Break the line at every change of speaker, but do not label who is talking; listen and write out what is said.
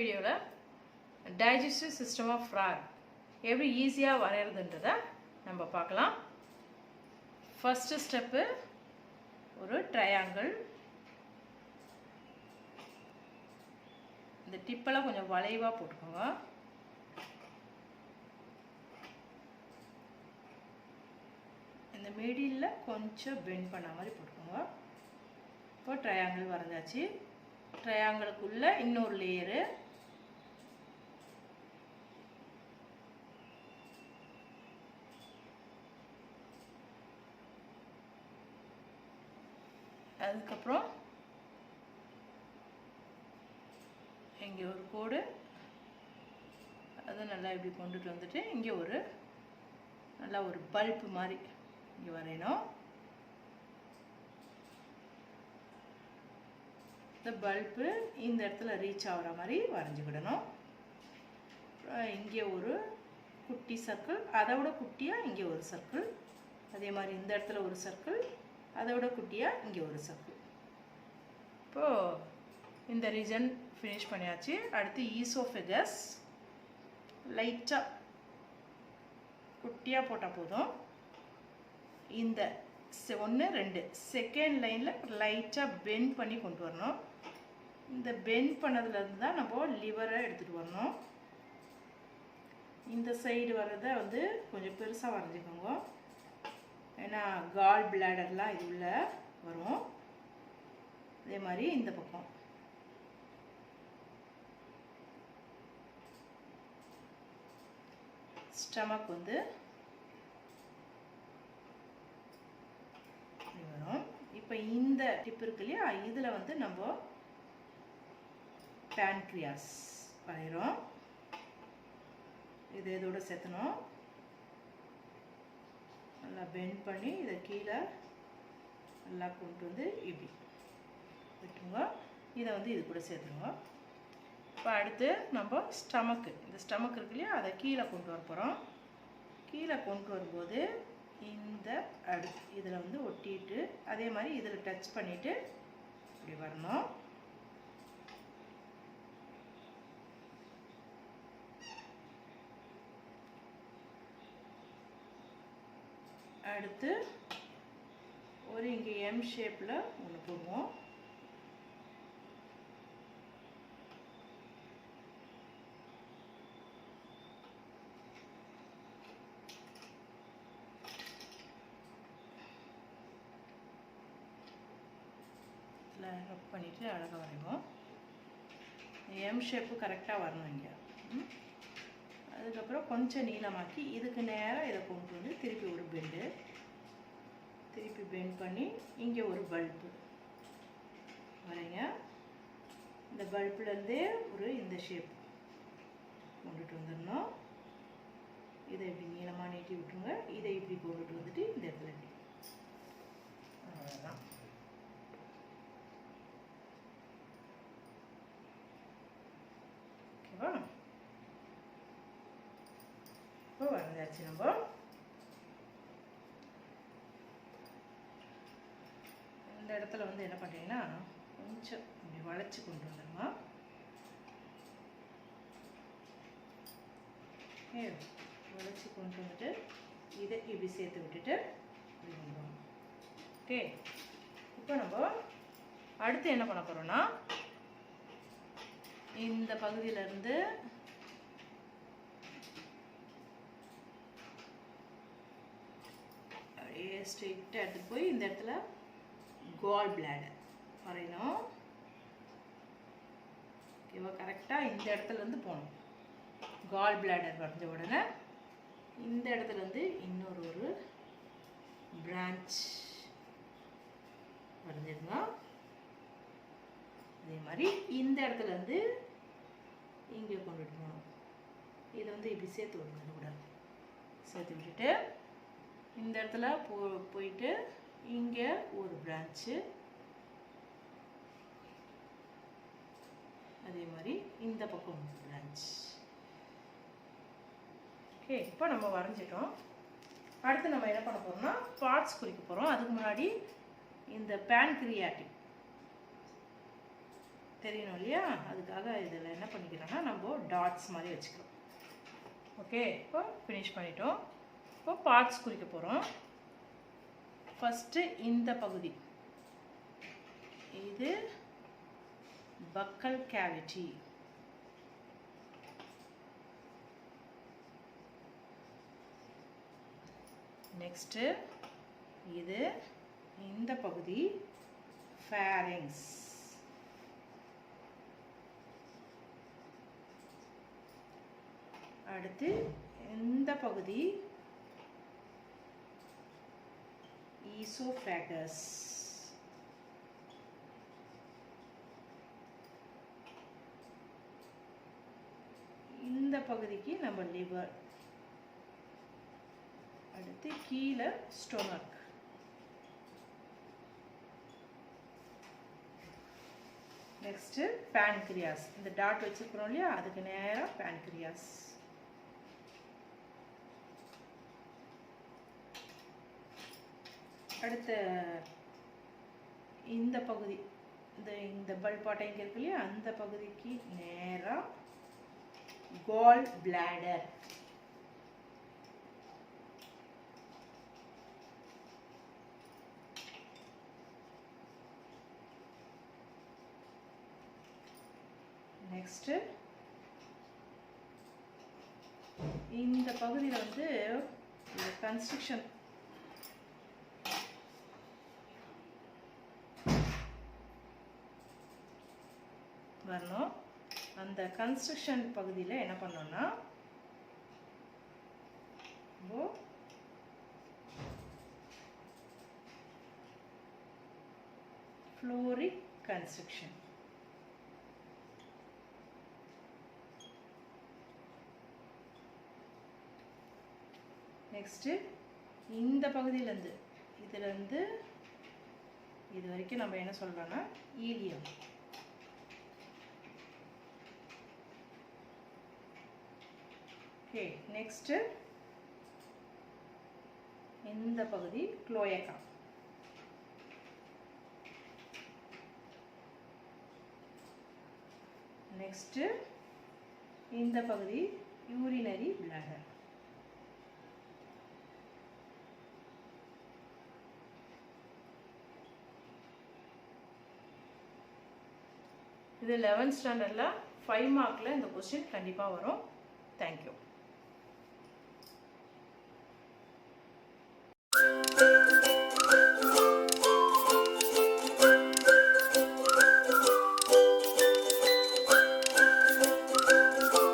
வீடியோவில் digestive system of frog எப்படி ஈஸியாக வரைகிறதுன்றதை நம்ம பார்க்கலாம். ஃபஸ்ட்டு ஸ்டெப்பு ஒரு ட்ரையாங்கிள். இந்த டிப்பெல்லாம் கொஞ்சம் வளைவாக போட்டுக்கோங்க. இந்த மிடில் கொஞ்சம் பெண்ட் பண்ண மாதிரி போட்டுக்கோங்க. இப்போ ட்ரையாங்கிள் வரைஞ்சாச்சு. ட்ரையாங்கிளுக்குள்ளே இன்னொரு லேயரு, அதுக்கப்புறம் இங்கே ஒரு கோடு, அதை நல்லா இப்படி கொண்டுட்டு வந்துட்டு இங்கே ஒரு நல்லா ஒரு பல்பு மாதிரி இங்கே வரையணும். இந்த பல்பு இந்த இடத்துல ரீச் ஆகிற மாதிரி வரைஞ்சிக்கிடணும். இங்கே ஒரு குட்டி சர்க்கிள், அதை விட குட்டியாக இங்கே ஒரு சர்க்கிள், அதே மாதிரி இந்த இடத்துல ஒரு சர்க்கிள், அதை விட குட்டியாக இங்கே ஒரு சர்க்கிள். இப்போது இந்த ரீஜன் ஃபினிஷ் பண்ணியாச்சு. அடுத்து ஈசோஃபெகஸ் லைட்டாக குட்டியாக போட்டால் போதும். இந்த 1 2 செகண்ட் லைனில் லைட்டாக பெண்ட் பண்ணி கொண்டு வரணும். இந்த பெண்ட் பண்ணதுலேருந்து தான் நம்ம லிவரை எடுத்துகிட்டு வரணும். இந்த சைடு வர்றதை வந்து கொஞ்சம் பெருசாக வரைஞ்சிக்கோங்க, ஏன்னா கால் பிளாடர்லாம் இது உள்ள வரும். அதே மாதிரி இந்த பக்கம் ஸ்டமக் வந்து வரும். இப்போ இந்த டிப் இருக்கு இல்லையா, இதில் வந்து நம்ம பேன்க்ரியாஸ் வரைகிறோம். இது இதோட சேர்த்தணும். நல்லா பெண்ட் பண்ணி இதை கீழே நல்லா கொண்டு வந்து இப்படி விட்டுருங்க. இதை வந்து இது கூட சேர்த்துருங்க. இப்போ அடுத்து நம்ம ஸ்டமக்கு, இந்த ஸ்டமக் இருக்கு இல்லையா, அதை கீழே கொண்டு வர போகிறோம். கீழே கொண்டு வரும்போது இந்த இதில் வந்து ஒட்டிட்டு அதே மாதிரி இதில் டச் பண்ணிவிட்டு இப்படி வரணும். அடுத்து ஒரு இங்கே எம் ஷேப்பில் ஒன்று போடுவோம். ரப் பண்ணிவிட்டு அழகாக வரைவோம். எம் ஷேப்பு கரெக்டாக வரணும் இங்கே. அதுக்கப்புறம் கொஞ்சம் நீளமாக்கி இதுக்கு நேராக இதை கொண்டு வந்து திருப்பி ஒரு பெண்டு, திருப்பி பெண்ட் பண்ணி இங்கே ஒரு பல்பு வரைங்க. இந்த பல்புலேருந்தே ஒரு இந்த ஷேப் கொண்டுட்டு வந்துடணும். இதை இப்படி நீளமாக நீட்டி விட்டுருங்க. இதை இப்படி கொண்டுட்டு வந்துட்டு இந்த இடத்துல இப்படி, அவ்வளோதான். ஓகேவா? இப்போ வரைஞ்சாச்சு. நம்ம இந்த இடத்துல வந்து என்ன பண்ணுறீங்கன்னா கொஞ்சம் இப்படி வளைச்சி கொண்டு வந்துடுமா. வளைச்சி கொண்டு வந்துட்டு இதை இப்படி சேர்த்து விட்டுட்டு இப்படி கொண்டு. ஓகே, இப்போ நம்ம அடுத்து என்ன பண்ண போகிறோம்னா, இந்த பகுதியிலேருந்து அப்படியே ஸ்ட்ரெயிட்டாக எடுத்துகிட்டு போய் இந்த இடத்துல கால் பிளாடர் வரையணும். ஓகேவா? கரெக்டாக இந்த இடத்துலேருந்து போகணும். கால் பிளாடர் வரைஞ்ச உடனே இந்த இடத்துலேருந்து இன்னொரு பிரான்ச் வரைஞ்சிடுங்க. அதே மாதிரி இந்த இடத்துலேருந்து இங்கே கொண்டுட்டு போகணும். இதை வந்து இப்படி சேர்த்து விடணும். கூட சேர்த்து விட்டுட்டு இந்த இடத்துல போயிட்டு இங்கே ஒரு பிரான்ச்சு, அதே மாதிரி இந்த பக்கம் ஒரு பிரான்ச். ஓகே, இப்போ நம்ம வரைஞ்சிட்டோம். அடுத்து நம்ம என்ன பண்ண போகிறோம்னா பார்ட்ஸ் குறிக்க போகிறோம். அதுக்கு முன்னாடி இந்த பேன்க்ரியாட்டிக் தெரியணும் இல்லையா, அதுக்காக இதில் என்ன பண்ணிக்கிறோன்னா நம்ம டாட்ஸ் மாதிரி வச்சுக்கிறோம். ஓகே, இப்போ ஃபினிஷ் பண்ணிட்டோம். இப்போ பார்ட்ஸ் குறிக்க போகிறோம். ஃபஸ்ட்டு இந்த பகுதி, இது பக்கல் கேவிட்டி. நெக்ஸ்ட்டு இது இந்த பகுதி pharynx. அடுத்து இந்த பகுதி esophagus. இந்த பகுதிக்கு நம்ம liver. அடுத்து கீழே ஸ்டொமக். Next pancreas. இந்த டாட் வச்சிருக்கிறோம் இல்லையா, அதுக்கு நேரா pancreas. அடுத்த இந்த பகுதி, இந்த பல்பாட்டை இங்கே இருக்கு இல்லையா, அந்த பகுதிக்கு நேரா கால் பிளாடர். நெக்ஸ்ட் இந்த பகுதியில் வந்து கன்ஸ்ட்ரக்ஷன் வரணும். அந்த கன்ஸ்ட்ரக்ஷன் பகுதியில் என்ன பண்ணோம்னா ஃப்ளோரிக் கன்ஸ்ட்ரக்ஷன். நெக்ஸ்ட்டு இந்த பகுதியிலேருந்து இதுலேருந்து இது வரைக்கும் நம்ம என்ன சொல்கிறோன்னா ஈலியம். ஓகே, நெக்ஸ்ட்டு இந்த பகுதி cloaca. நெக்ஸ்ட்டு இந்த பகுதி urinary bladder. இது 11th ஸ்டாண்டர்டில் 5 மார்க்கில் இந்த கொஸ்டின் கண்டிப்பாக வரும். தேங்க்யூ.